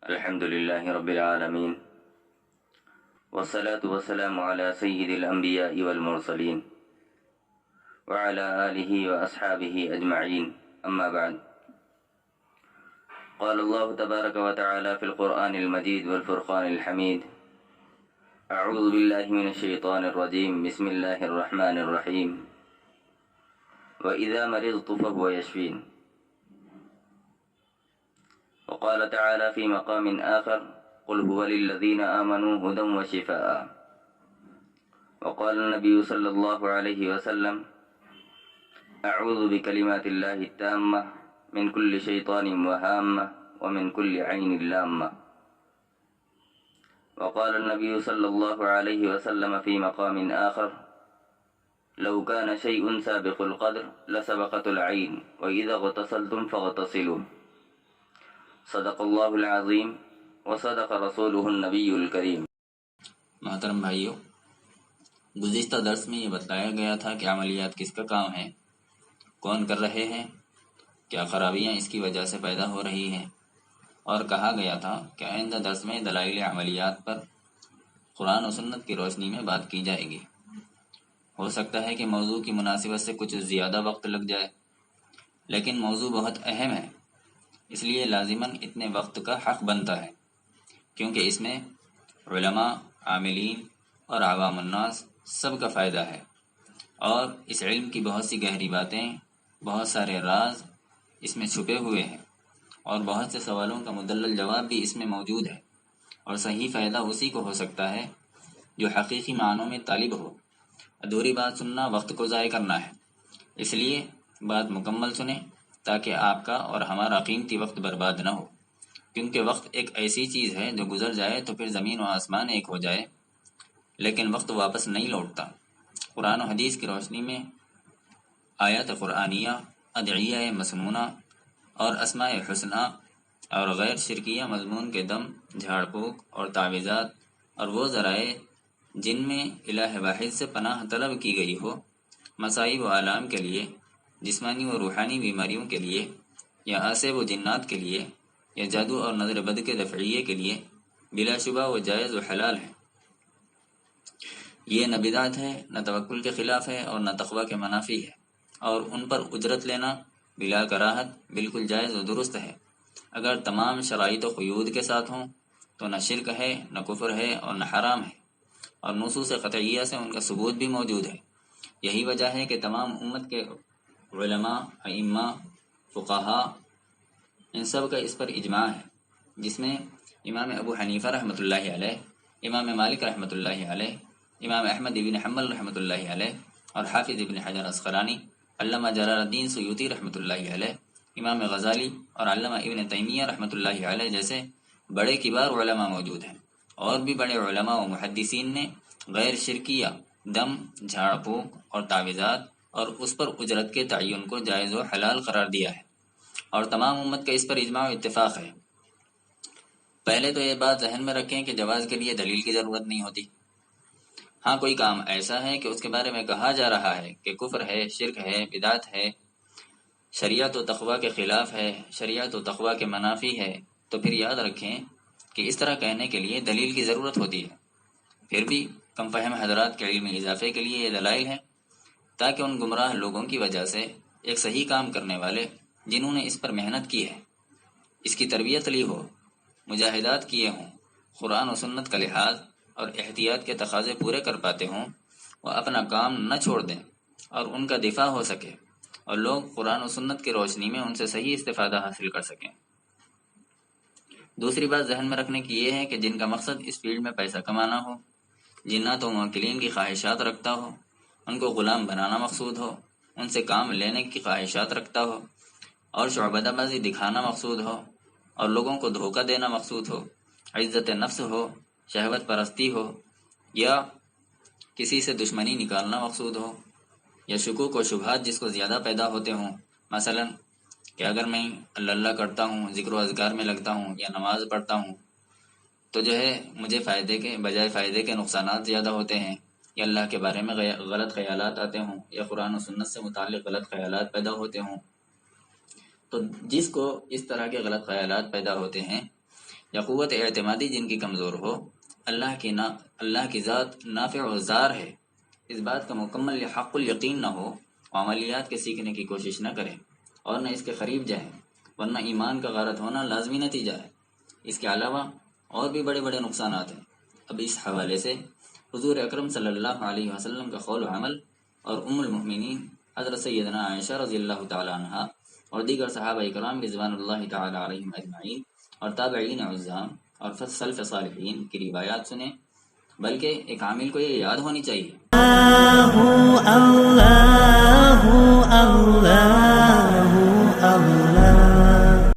الحمد لله رب العالمين والصلاة والسلام على سيد الأنبياء والمرسلين وعلى آله وأصحابه أجمعين أما بعد قال الله تبارك وتعالى في القرآن المجيد والفرقان الحميد أعوذ بالله من الشيطان الرجيم بسم الله الرحمن الرحيم وإذا مرضت فهو يشفين. وقال تعالى في مقام آخر قل هو للذين آمنوا هدى وشفاء. وقال النبي صلى الله عليه وسلم أعوذ بكلمات الله التامة من كل شيطان وهامة ومن كل عين لامة. وقال النبي صلى الله عليه وسلم في مقام آخر لو كان شيء سابق القدر لسبقت العين وإذا اغتسلتم فاغتسلوا. صدق اللہ العظیم وصدق رسولہ النبی الکریم. محترم بھائیو، گزشتہ درس میں یہ بتلایا گیا تھا کہ عملیات کس کا کام ہے، کون کر رہے ہیں، کیا خرابیاں اس کی وجہ سے پیدا ہو رہی ہیں، اور کہا گیا تھا کہ آئندہ درس میں دلائل عملیات پر قرآن و سنت کی روشنی میں بات کی جائے گی. ہو سکتا ہے کہ موضوع کی مناسبت سے کچھ زیادہ وقت لگ جائے، لیکن موضوع بہت اہم ہے، اس لیے لازماً اتنے وقت کا حق بنتا ہے، کیونکہ اس میں علماء، عاملین اور عوام الناس سب کا فائدہ ہے، اور اس علم کی بہت سی گہری باتیں، بہت سارے راز اس میں چھپے ہوئے ہیں، اور بہت سے سوالوں کا مدلل جواب بھی اس میں موجود ہے، اور صحیح فائدہ اسی کو ہو سکتا ہے جو حقیقی معنوں میں طالب ہو. ادھوری بات سننا وقت کو ضائع کرنا ہے، اس لیے بات مکمل سنیں تاکہ آپ کا اور ہمارا قیمتی وقت برباد نہ ہو، کیونکہ وقت ایک ایسی چیز ہے جو گزر جائے تو پھر زمین و آسمان ایک ہو جائے، لیکن وقت واپس نہیں لوٹتا. قرآن و حدیث کی روشنی میں آیات قرآنیہ، ادعیہ مسنونہ اور اسماء حسنہ اور غیر شرکیہ مضمون کے دم، جھاڑ پھونک اور تعویذات اور وہ ذرائع جن میں الہ واحد سے پناہ طلب کی گئی ہو، مصائب و آلام کے لیے، جسمانی و روحانی بیماریوں کے لیے، یا آسے و جنات کے لیے، یا جادو اور نظر بد کے دفعیے کے لیے، بلا شبہ وہ جائز و حلال ہے. یہ نہ بدعت ہے، نہ توکل کے خلاف ہے، اور نہ تقوی کے منافی ہے، اور ان پر اجرت لینا بلا کراہت بالکل جائز و درست ہے. اگر تمام شرائط و قیود کے ساتھ ہوں تو نہ شرک ہے، نہ کفر ہے، اور نہ حرام ہے، اور نصوص قطعیہ سے ان کا ثبوت بھی موجود ہے. یہی وجہ ہے کہ تمام امت کے علماء، ائمہ، فقہاء، ان سب کا اس پر اجماع ہے، جس میں امام ابو حنیفہ رحمۃ اللہ علیہ، امام مالک رحمۃ اللہ علیہ، امام احمد ابن حنبل رحمۃ اللہ علیہ، اور حافظ ابن حجر عسقلانی، علامہ جلال الدین سیوطی رحمۃ اللہ علیہ، امام غزالی اور علامہ ابن تیمیہ رحمۃ اللہ علیہ جیسے بڑے کبار علماء موجود ہیں. اور بھی بڑے علماء و محدثین نے غیر شرکیہ دم، جھاڑ پھونک اور تعویذات اور اس پر اجرت کے تعین کو جائز و حلال قرار دیا ہے، اور تمام امت کا اس پر اجماع و اتفاق ہے. پہلے تو یہ بات ذہن میں رکھیں کہ جواز کے لیے دلیل کی ضرورت نہیں ہوتی. ہاں، کوئی کام ایسا ہے کہ اس کے بارے میں کہا جا رہا ہے کہ کفر ہے، شرک ہے، بدعت ہے، شریعت و تقوی کے خلاف ہے، شریعت و تقوی کے منافی ہے، تو پھر یاد رکھیں کہ اس طرح کہنے کے لیے دلیل کی ضرورت ہوتی ہے. پھر بھی کم فہم حضرات کے علم اضافے کے لیے یہ دلائل ہیں، تاکہ ان گمراہ لوگوں کی وجہ سے ایک صحیح کام کرنے والے جنہوں نے اس پر محنت کی ہے، اس کی تربیت لی ہو، مجاہدات کیے ہوں، قرآن و سنت کا لحاظ اور احتیاط کے تقاضے پورے کر پاتے ہوں، وہ اپنا کام نہ چھوڑ دیں اور ان کا دفاع ہو سکے، اور لوگ قرآن و سنت کی روشنی میں ان سے صحیح استفادہ حاصل کر سکیں. دوسری بات ذہن میں رکھنے کی یہ ہے کہ جن کا مقصد اس فیلڈ میں پیسہ کمانا ہو، جنات و موکلین کی خواہشات رکھتا ہو، ان کو غلام بنانا مقصود ہو، ان سے کام لینے کی خواہشات رکھتا ہو، اور شعبدہ بازی دکھانا مقصود ہو، اور لوگوں کو دھوکہ دینا مقصود ہو، عزت نفس ہو، شہوت پرستی ہو، یا کسی سے دشمنی نکالنا مقصود ہو، یا شکوک و شبہات جس کو زیادہ پیدا ہوتے ہوں، مثلا کہ اگر میں اللہ اللہ کرتا ہوں، ذکر و اذکار میں لگتا ہوں، یا نماز پڑھتا ہوں، تو جو ہے مجھے فائدے کے بجائے فائدے کے نقصانات زیادہ ہوتے ہیں، یا اللہ کے بارے میں غلط خیالات آتے ہوں، یا قرآن و سنت سے متعلق غلط خیالات پیدا ہوتے ہوں. تو جس کو اس طرح کے غلط خیالات پیدا ہوتے ہیں، یا قوت اعتمادی جن کی کمزور ہو، اللہ کی ذات نافع و ضار ہے، اس بات کا مکمل یا حق الیقین نہ ہو، عملیات کے سیکھنے کی کوشش نہ کریں اور نہ اس کے قریب جائیں، ورنہ ایمان کا غارت ہونا لازمی نتیجہ ہے۔ اس کے علاوہ اور بھی بڑے بڑے نقصانات ہیں۔ اب اس حوالے سے حضور اکرم صلی اللہ علیہ وسلم کا قول و عمل اور ام المؤمنین حضرت سیدنا عائشہ رضی اللہ تعالی عنہا اور دیگر صحابہ کرام رضوان اللہ تعالی علیہم اجمعین اور تابعین عظام اور سلف صالحین کی روایات سنیں، بلکہ ایک عامل کو یہ یاد ہونی چاہیے۔ اللہ اللہ